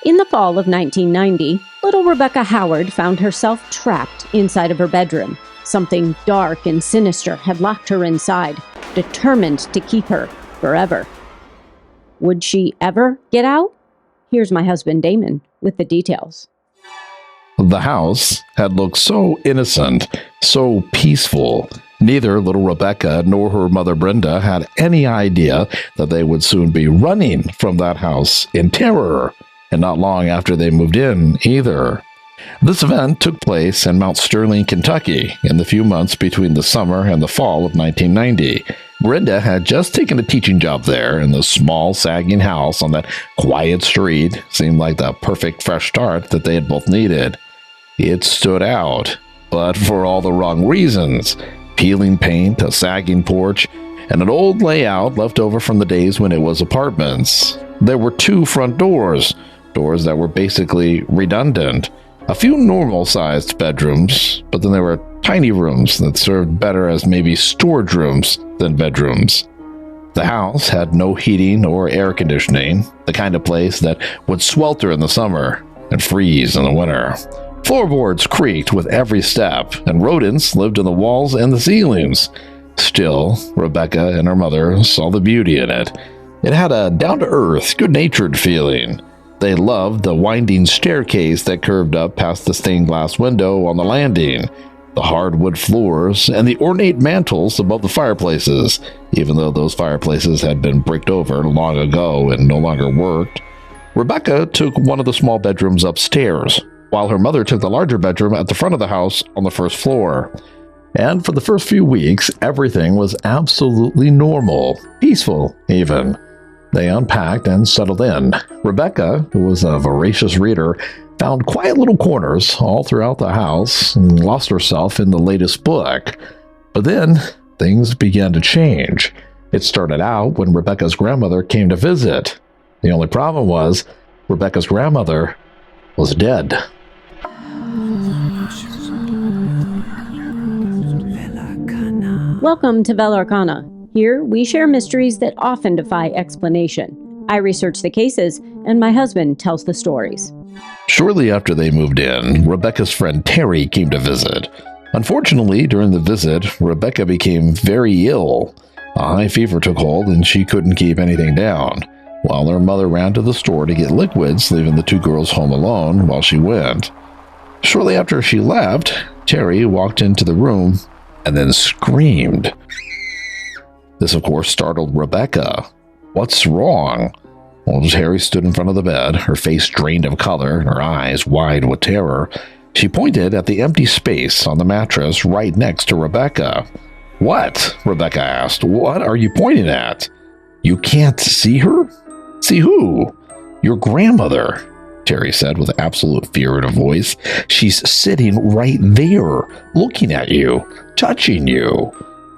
In the fall of 1990, little Rebecca Howard found herself trapped inside of her bedroom. Something dark and sinister had locked her inside, determined to keep her forever. Would she ever get out? Here's my husband Damon with the details. The house had looked so innocent, so peaceful. Neither little Rebecca nor her mother Brenda had any idea that they would soon be running from that house in terror, and not long after they moved in either. This event took place in Mount Sterling, Kentucky, in the few months between the summer and the fall of 1990. Brenda had just taken a teaching job there, and the small, sagging house on that quiet street seemed like the perfect fresh start that they had both needed. It stood out, but for all the wrong reasons. Peeling paint, a sagging porch, and an old layout left over from the days when it was apartments. There were 2 front doors that were basically redundant. A few normal-sized bedrooms, but then there were tiny rooms that served better as maybe storage rooms than bedrooms. The house had no heating or air conditioning, the kind of place that would swelter in the summer and freeze in the winter. Floorboards creaked with every step, and rodents lived in the walls and the ceilings. Still, Rebecca and her mother saw the beauty in it. It had a down-to-earth, good-natured feeling. They loved the winding staircase that curved up past the stained glass window on the landing, the hardwood floors, and the ornate mantels above the fireplaces, even though those fireplaces had been bricked over long ago and no longer worked. Rebecca took one of the small bedrooms upstairs, while her mother took the larger bedroom at the front of the house on the first floor. And for the first few weeks, everything was absolutely normal, peaceful even. They unpacked and settled in. Rebecca, who was a voracious reader, found quiet little corners all throughout the house and lost herself in the latest book. But then, things began to change. It started out when Rebecca's grandmother came to visit. The only problem was, Rebecca's grandmother was dead. Welcome to Velarcana. Here, we share mysteries that often defy explanation. I research the cases, and my husband tells the stories. Shortly after they moved in, Rebecca's friend Terry came to visit. Unfortunately, during the visit, Rebecca became very ill. A high fever took hold, and she couldn't keep anything down, while her mother ran to the store to get liquids, leaving the 2 girls home alone while she went. Shortly after she left, Terry walked into the room and then screamed. This, of course, startled Rebecca. What's wrong? Well, Terry stood in front of the bed, her face drained of color and her eyes wide with terror. She pointed at the empty space on the mattress right next to Rebecca. What? Rebecca asked. What are you pointing at? You can't see her? See who? Your grandmother, Terry said with absolute fear in her voice. She's sitting right there, looking at you, touching you.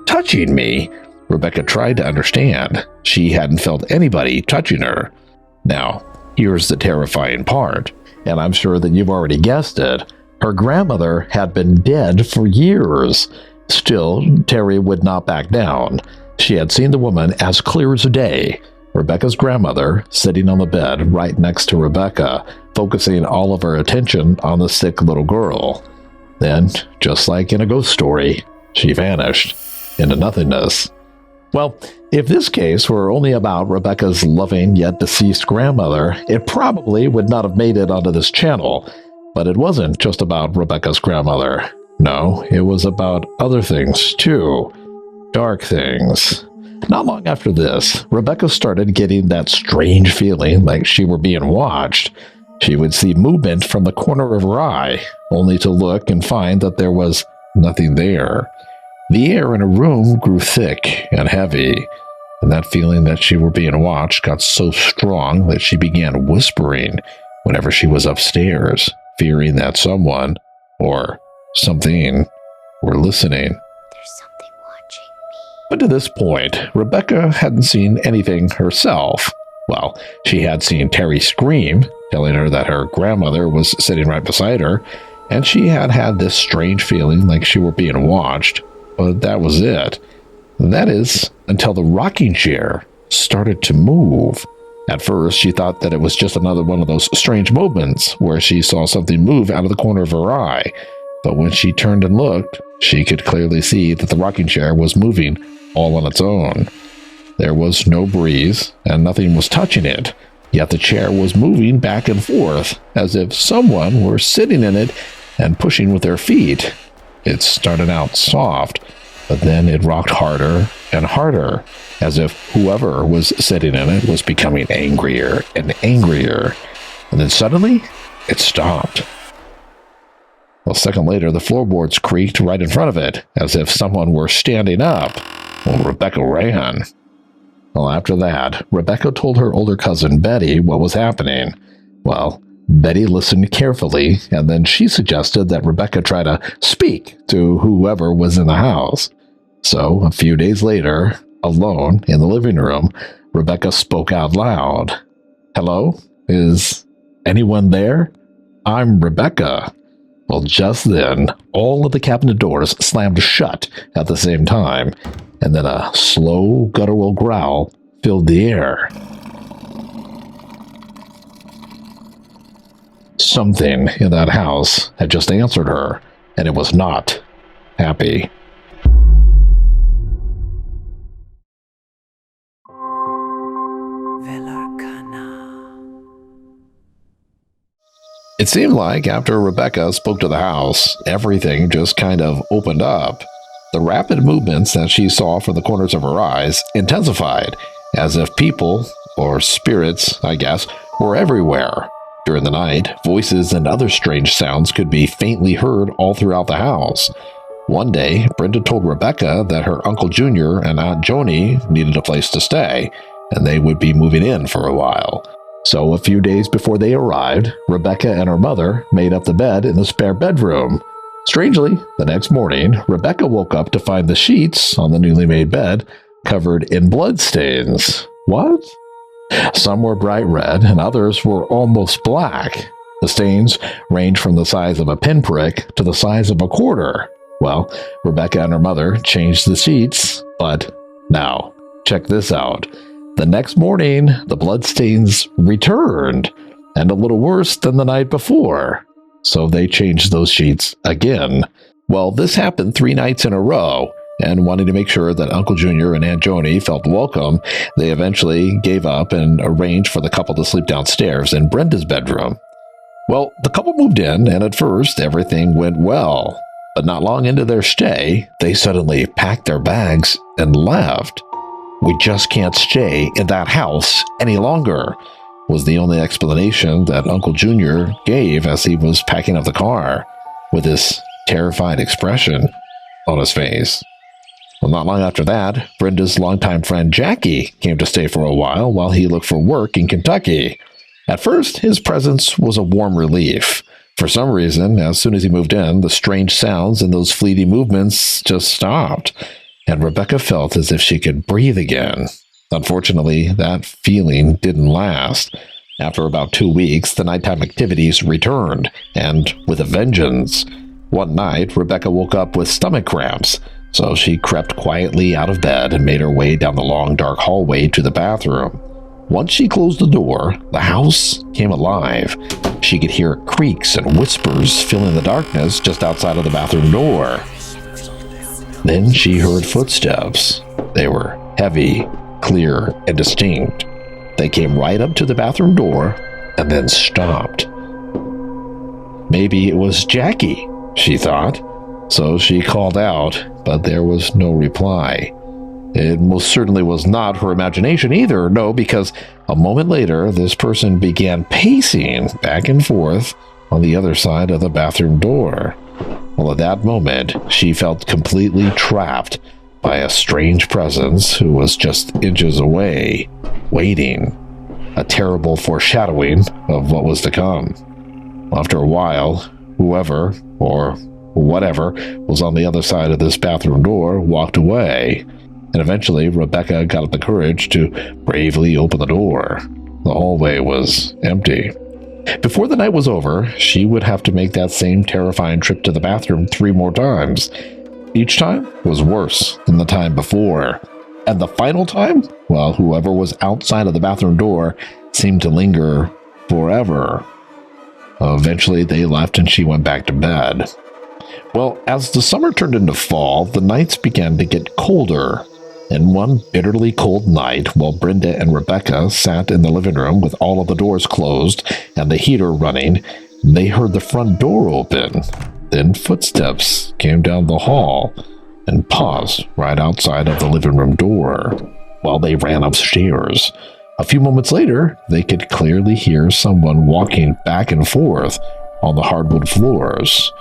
Touching me? Rebecca tried to understand. She hadn't felt anybody touching her. Now, here's the terrifying part, and I'm sure that you've already guessed it. Her grandmother had been dead for years. Still, Terry would not back down. She had seen the woman as clear as day. Rebecca's grandmother sitting on the bed right next to Rebecca, focusing all of her attention on the sick little girl. Then, just like in a ghost story, she vanished into nothingness. Well, if this case were only about Rebecca's loving yet deceased grandmother, it probably would not have made it onto this channel. But it wasn't just about Rebecca's grandmother. No, it was about other things too. Dark things. Not long after this, Rebecca started getting that strange feeling like she were being watched. She would see movement from the corner of her eye, only to look and find that there was nothing there. The air in her room grew thick and heavy, and that feeling that she were being watched got so strong that she began whispering whenever she was upstairs, fearing that someone, or something, were listening. There's something watching me. But to this point, Rebecca hadn't seen anything herself. Well, she had seen Terry scream, telling her that her grandmother was sitting right beside her, and she had had this strange feeling like she were being watched. But that was it. That is, until the rocking chair started to move. At first, she thought that it was just another one of those strange moments where she saw something move out of the corner of her eye. But when she turned and looked, she could clearly see that the rocking chair was moving all on its own. There was no breeze, and nothing was touching it, yet the chair was moving back and forth, as if someone were sitting in it and pushing with their feet. It started out soft, but then it rocked harder and harder, as if whoever was sitting in it was becoming angrier and angrier. And then suddenly, it stopped. A second later, the floorboards creaked right in front of it, as if someone were standing up. Well, Rebecca ran. Well, after that, Rebecca told her older cousin Betty what was happening. Well, Betty listened carefully, and then she suggested that Rebecca try to speak to whoever was in the house. So, a few days later, alone in the living room, Rebecca spoke out loud. "Hello? Is anyone there? I'm Rebecca." Well, just then, all of the cabinet doors slammed shut at the same time, and then a slow, guttural growl filled the air. Something in that house had just answered her, and it was not happy. Velarcana. It seemed like after Rebecca spoke to the house, everything just kind of opened up. The rapid movements that she saw from the corners of her eyes intensified, as if people, or spirits, I guess, were everywhere. During the night, voices and other strange sounds could be faintly heard all throughout the house. One day, Brenda told Rebecca that her Uncle Junior and Aunt Joni needed a place to stay, and they would be moving in for a while. So a few days before they arrived, Rebecca and her mother made up the bed in the spare bedroom. Strangely, the next morning, Rebecca woke up to find the sheets on the newly made bed covered in bloodstains. What? Some were bright red and others were almost black. The stains ranged from the size of a pinprick to the size of a quarter. Well, Rebecca and her mother changed the sheets, but now, check this out. The next morning, the bloodstains returned, and a little worse than the night before. So they changed those sheets again. Well, this happened 3 nights in a row, and wanting to make sure that Uncle Junior and Aunt Joni felt welcome, they eventually gave up and arranged for the couple to sleep downstairs in Brenda's bedroom. Well, the couple moved in, and at first everything went well. But not long into their stay, they suddenly packed their bags and left. "We just can't stay in that house any longer," was the only explanation that Uncle Junior gave as he was packing up the car, with this terrified expression on his face. Well, not long after that, Brenda's longtime friend Jackie came to stay for a while he looked for work in Kentucky. At first, his presence was a warm relief. For some reason, as soon as he moved in, the strange sounds and those fleeting movements just stopped, and Rebecca felt as if she could breathe again. Unfortunately, that feeling didn't last. After about 2 weeks, the nighttime activities returned, and with a vengeance. One night, Rebecca woke up with stomach cramps, so she crept quietly out of bed and made her way down the long, dark hallway to the bathroom. Once she closed the door, the house came alive. She could hear creaks and whispers filling the darkness just outside of the bathroom door. Then she heard footsteps. They were heavy, clear, and distinct. They came right up to the bathroom door and then stopped. Maybe it was Jackie, she thought. So she called out, but there was no reply. It most certainly was not her imagination either, no, because a moment later, this person began pacing back and forth on the other side of the bathroom door. Well, at that moment, she felt completely trapped by a strange presence who was just inches away, waiting. A terrible foreshadowing of what was to come. After a while, whoever, or whatever, was on the other side of this bathroom door walked away. And eventually, Rebecca got up the courage to bravely open the door. The hallway was empty. Before the night was over, she would have to make that same terrifying trip to the bathroom 3 more times. Each time was worse than the time before. And the final time, well, whoever was outside of the bathroom door seemed to linger forever. Eventually, they left and she went back to bed. Well, as the summer turned into fall, the nights began to get colder. And one bitterly cold night, while Brenda and Rebecca sat in the living room with all of the doors closed and the heater running, they heard the front door open. Then footsteps came down the hall and paused right outside of the living room door while they ran upstairs. A few moments later, they could clearly hear someone walking back and forth on the hardwood floors.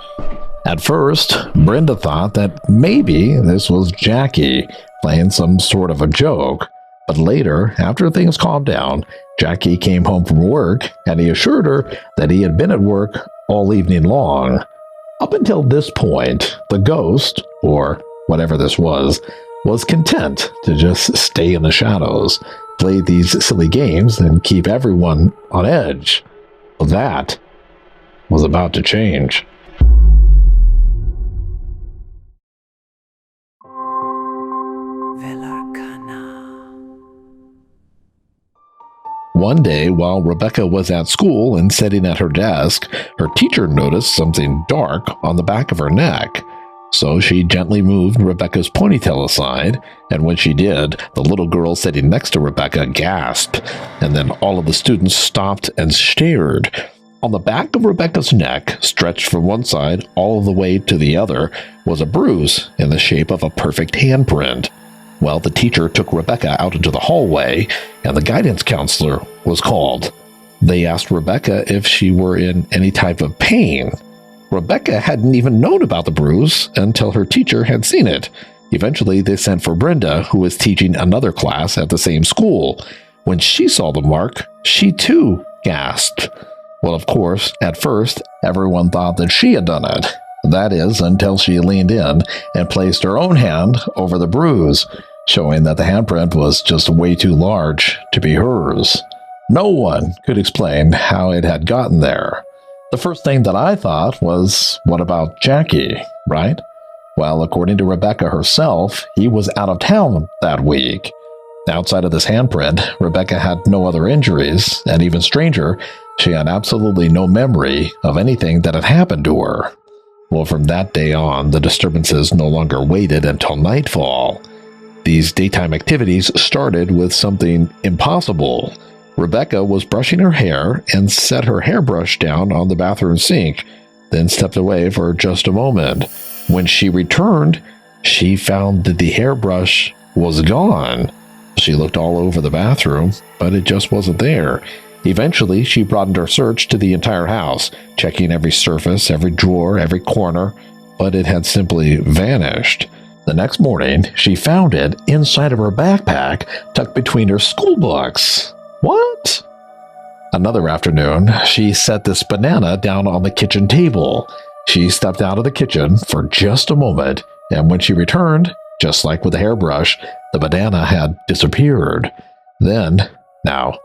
At first, Brenda thought that maybe this was Jackie playing some sort of a joke, but later, after things calmed down, Jackie came home from work and he assured her that he had been at work all evening long. Up until this point, the ghost, or whatever this was content to just stay in the shadows, play these silly games, and keep everyone on edge. Well, that was about to change. Velarcana. One day, while Rebecca was at school and sitting at her desk, her teacher noticed something dark on the back of her neck. So she gently moved Rebecca's ponytail aside, and when she did, the little girl sitting next to Rebecca gasped, and then all of the students stopped and stared. On the back of Rebecca's neck, stretched from one side all the way to the other, was a bruise in the shape of a perfect handprint. Well, the teacher took Rebecca out into the hallway, and the guidance counselor was called. They asked Rebecca if she were in any type of pain. Rebecca hadn't even known about the bruise until her teacher had seen it. Eventually, they sent for Brenda, who was teaching another class at the same school. When she saw the mark, she too gasped. Well, of course, at first, everyone thought that she had done it. That is, until she leaned in and placed her own hand over the bruise, showing that the handprint was just way too large to be hers. No one could explain how it had gotten there. The first thing that I thought was, what about Jackie, right? Well, according to Rebecca herself, he was out of town that week. Outside of this handprint, Rebecca had no other injuries, and even stranger, she had absolutely no memory of anything that had happened to her. Well, from that day on, the disturbances no longer waited until nightfall. These daytime activities started with something impossible. Rebecca was brushing her hair and set her hairbrush down on the bathroom sink, then stepped away for just a moment. When she returned, she found that the hairbrush was gone. She looked all over the bathroom, but it just wasn't there. Eventually, she broadened her search to the entire house, checking every surface, every drawer, every corner, but it had simply vanished. The next morning, she found it inside of her backpack, tucked between her school books. What? Another afternoon, she set this banana down on the kitchen table. She stepped out of the kitchen for just a moment, and when she returned, just like with the hairbrush, the banana had disappeared. Then, now,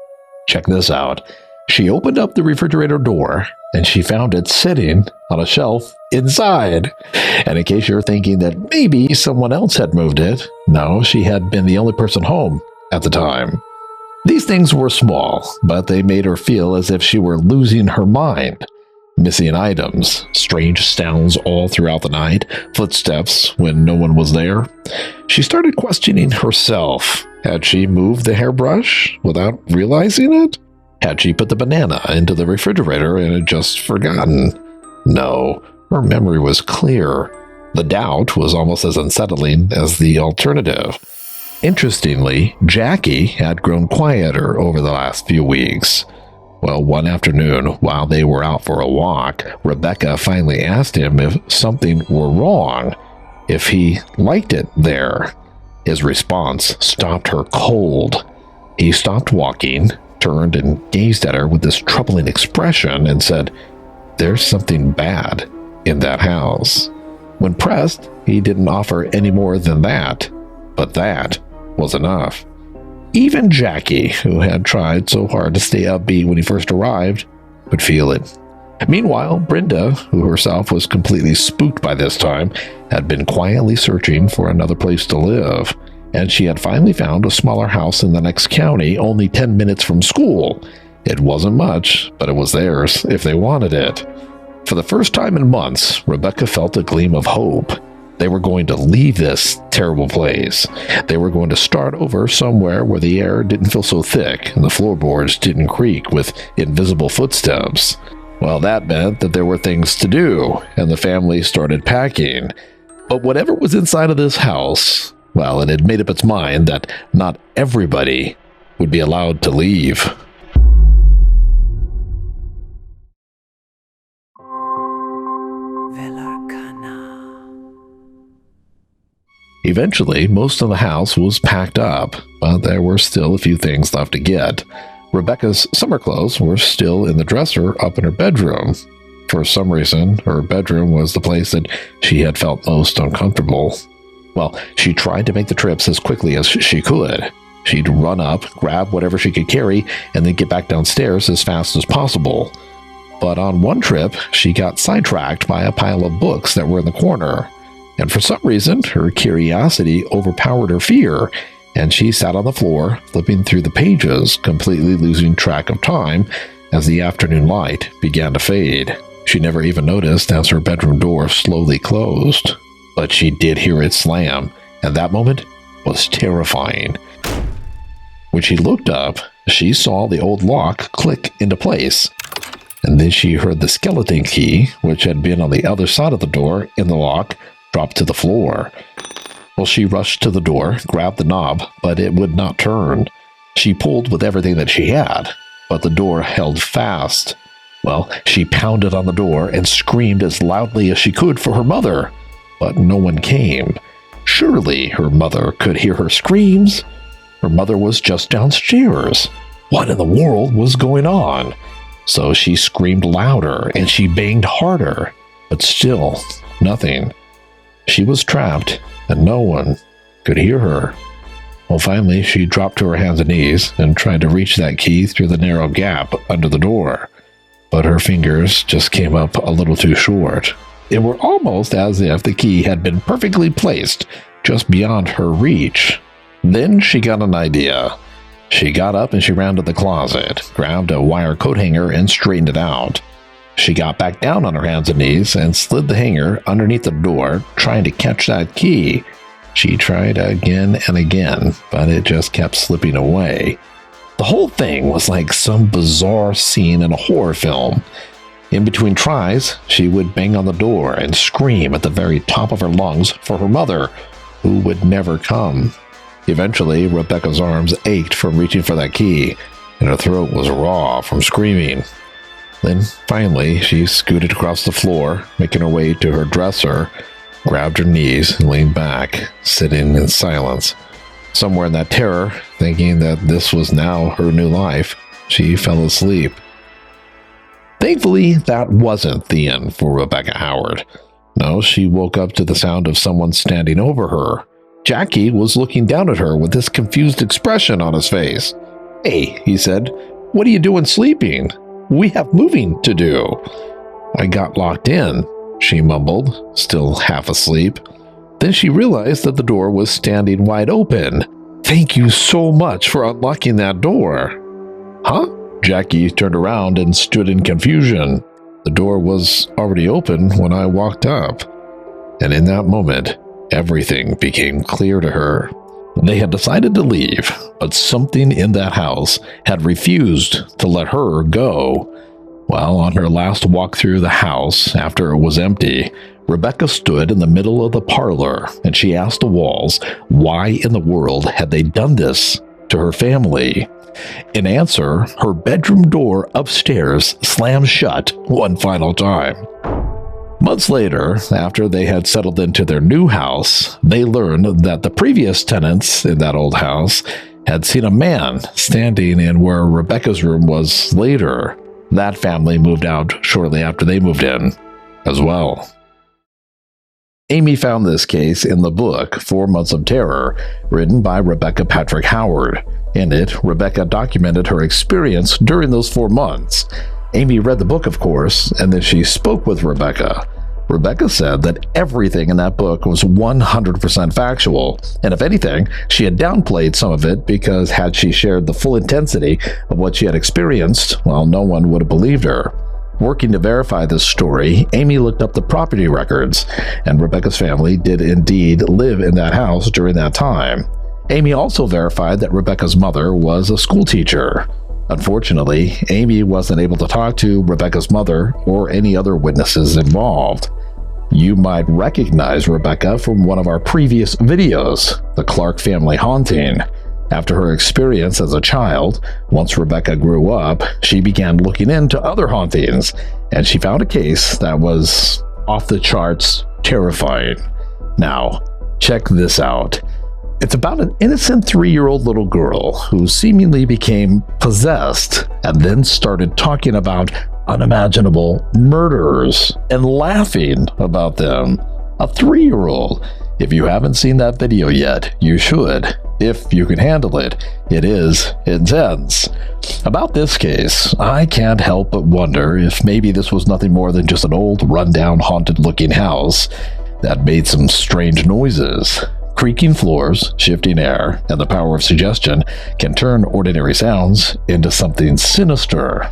check this out. She opened up the refrigerator door, and she found it sitting on a shelf inside. And in case you're thinking that maybe someone else had moved it, no, she had been the only person home at the time. These things were small, but they made her feel as if she were losing her mind. Missing items, strange sounds all throughout the night, footsteps when no one was there. She started questioning herself. Had she moved the hairbrush without realizing it? Had she put the banana into the refrigerator and had just forgotten? No, her memory was clear. The doubt was almost as unsettling as the alternative. Interestingly, Jackie had grown quieter over the last few weeks. Well, one afternoon, while they were out for a walk, Rebecca finally asked him if something were wrong, if he liked it there. His response stopped her cold. He stopped walking, turned and gazed at her with this troubling expression and said, "There's something bad in that house." When pressed, he didn't offer any more than that, but that was enough. Even Jackie, who had tried so hard to stay upbeat when he first arrived, could feel it. Meanwhile, Brenda, who herself was completely spooked by this time, had been quietly searching for another place to live. and she had finally found a smaller house in the next county, only 10 minutes from school. It wasn't much, but it was theirs if they wanted it. For the first time in months, Rebecca felt a gleam of hope. They were going to leave this terrible place. They were going to start over somewhere where the air didn't feel so thick and the floorboards didn't creak with invisible footsteps. Well, that meant that there were things to do, and the family started packing. But whatever was inside of this house, well, it had made up its mind that not everybody would be allowed to leave. Velarcana. Eventually, most of the house was packed up, but there were still a few things left to get. Rebecca's summer clothes were still in the dresser up in her bedroom. For some reason, her bedroom was the place that she had felt most uncomfortable. Well, she tried to make the trips as quickly as she could. She'd run up, grab whatever she could carry, and then get back downstairs as fast as possible. But on one trip, she got sidetracked by a pile of books that were in the corner. And for some reason, her curiosity overpowered her fear, and she sat on the floor, flipping through the pages, completely losing track of time as the afternoon light began to fade. She never even noticed as her bedroom door slowly closed. But she did hear it slam, and that moment was terrifying. When she looked up, she saw the old lock click into place. And then she heard the skeleton key, which had been on the other side of the door in the lock, drop to the floor. Well, she rushed to the door, grabbed the knob, but it would not turn. She pulled with everything that she had, but the door held fast. Well, she pounded on the door and screamed as loudly as she could for her mother, but no one came. Surely her mother could hear her screams. Her mother was just downstairs. What in the world was going on? So she screamed louder and she banged harder, but still nothing. She was trapped and no one could hear her. Well, finally, she dropped to her hands and knees and tried to reach that key through the narrow gap under the door. But her fingers just came up a little too short. It were almost as if the key had been perfectly placed just beyond her reach. Then she got an idea. She got up and she ran to the closet, grabbed a wire coat hanger and straightened it out. She got back down on her hands and knees and slid the hanger underneath the door, trying to catch that key. She tried again and again, but it just kept slipping away. The whole thing was like some bizarre scene in a horror film. In between tries, she would bang on the door and scream at the very top of her lungs for her mother, who would never come. Eventually, Rebecca's arms ached from reaching for that key, and her throat was raw from screaming. Then, finally, she scooted across the floor, making her way to her dresser, grabbed her knees, and leaned back, sitting in silence. Somewhere in that terror, thinking that this was now her new life, she fell asleep. Thankfully, that wasn't the end for Rebecca Howard. No, she woke up to the sound of someone standing over her. Jackie was looking down at her with this confused expression on his face. "Hey," he said, "what are you doing sleeping? We have moving to do." "I got locked in," she mumbled, still half asleep. Then she realized that the door was standing wide open. "Thank you so much for unlocking that door." "Huh?" Jackie turned around and stood in confusion. The door was already open when I walked up. And in that moment, everything became clear to her. They had decided to leave, but something in that house had refused to let her go. Well, on her last walk through the house, after it was empty, Rebecca stood in the middle of the parlor and she asked the walls why in the world had they done this to her family. In answer, her bedroom door upstairs slammed shut one final time. Months later, after they had settled into their new house, they learned that the previous tenants in that old house had seen a man standing in where Rebecca's room was later. That family moved out shortly after they moved in as well. Amy found this case in the book 4 Months of Terror, written by Rebecca Patrick Howard. In it, Rebecca documented her experience during those 4 months. Amy read the book, of course, and then she spoke with Rebecca. Rebecca said that everything in that book was 100% factual, and if anything, she had downplayed some of it because had she shared the full intensity of what she had experienced, well, no one would have believed her. Working to verify this story, Amy looked up the property records, and Rebecca's family did indeed live in that house during that time. Amy also verified that Rebecca's mother was a school teacher. Unfortunately, Amy wasn't able to talk to Rebecca's mother or any other witnesses involved. You might recognize Rebecca from one of our previous videos, the Clark family haunting. After her experience as a child, once Rebecca grew up, she began looking into other hauntings, and she found a case that was off the charts terrifying. Now, check this out. It's about an innocent 3-year-old little girl who seemingly became possessed and then started talking about unimaginable murders and laughing about them. A 3-year-old. If you haven't seen that video yet, you should. If you can handle it, it is intense. About this case, I can't help but wonder if maybe this was nothing more than just an old, rundown, haunted-looking house that made some strange noises. Creaking floors, shifting air, and the power of suggestion can turn ordinary sounds into something sinister.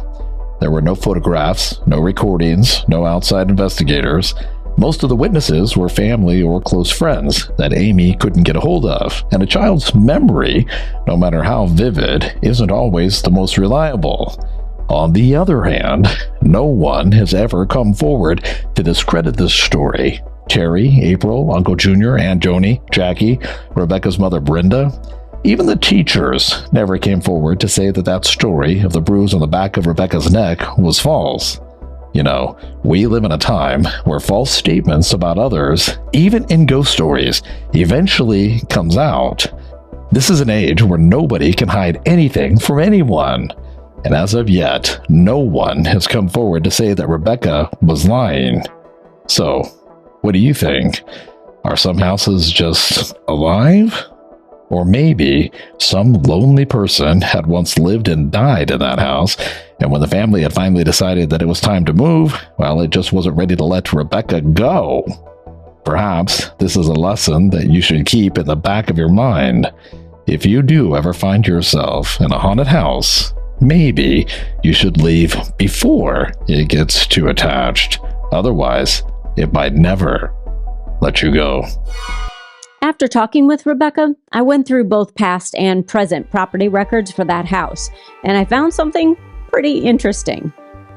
There were no photographs, no recordings, no outside investigators. Most of the witnesses were family or close friends that Amy couldn't get a hold of, and a child's memory, no matter how vivid, isn't always the most reliable. On the other hand, no one has ever come forward to discredit this story. Terry, April, Uncle Junior, Aunt Joni, Jackie, Rebecca's mother Brenda. Even the teachers never came forward to say that that story of the bruise on the back of Rebecca's neck was false. You know, we live in a time where false statements about others, even in ghost stories, eventually comes out. This is an age where nobody can hide anything from anyone. And as of yet, no one has come forward to say that Rebecca was lying. So, what do you think? Are some houses just alive? Or maybe some lonely person had once lived and died in that house, and when the family had finally decided that it was time to move, well, it just wasn't ready to let Rebecca go. Perhaps this is a lesson that you should keep in the back of your mind. If you do ever find yourself in a haunted house, maybe you should leave before it gets too attached. Otherwise, it might never let you go. After talking with Rebecca, I went through both past and present property records for that house, and I found something pretty interesting.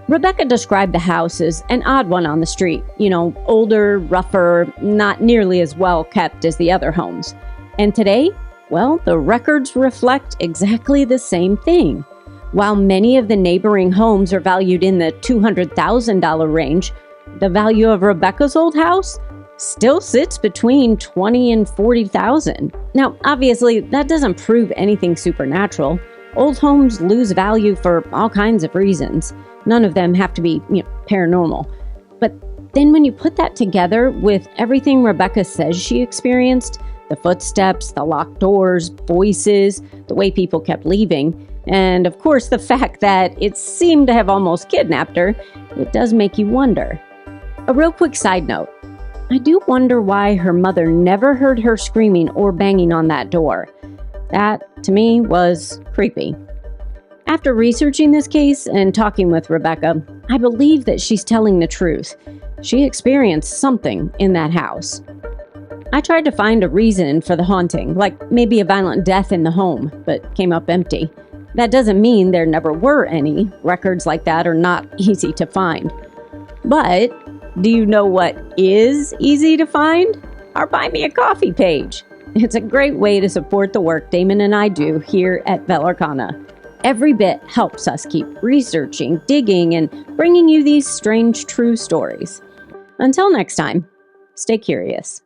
Rebecca described the house as an odd one on the street. You know, older, rougher, not nearly as well kept as the other homes. And today, well, the records reflect exactly the same thing. While many of the neighboring homes are valued in the $200,000 range, the value of Rebecca's old house still sits between $20,000 and $40,000. Now, obviously, that doesn't prove anything supernatural. Old homes lose value for all kinds of reasons. None of them have to be, paranormal. But then when you put that together with everything Rebecca says she experienced, the footsteps, the locked doors, voices, the way people kept leaving, and of course the fact that it seemed to have almost kidnapped her, it does make you wonder. A real quick side note. I do wonder why her mother never heard her screaming or banging on that door. That, to me, was creepy. After researching this case and talking with Rebecca, I believe that she's telling the truth. She experienced something in that house. I tried to find a reason for the haunting, like maybe a violent death in the home, but came up empty. That doesn't mean there never were any. Records like that are not easy to find. But do you know what is easy to find? Our Buy Me a Coffee page. It's a great way to support the work Damon and I do here at Velarcana. Every bit helps us keep researching, digging, and bringing you these strange true stories. Until next time, stay curious.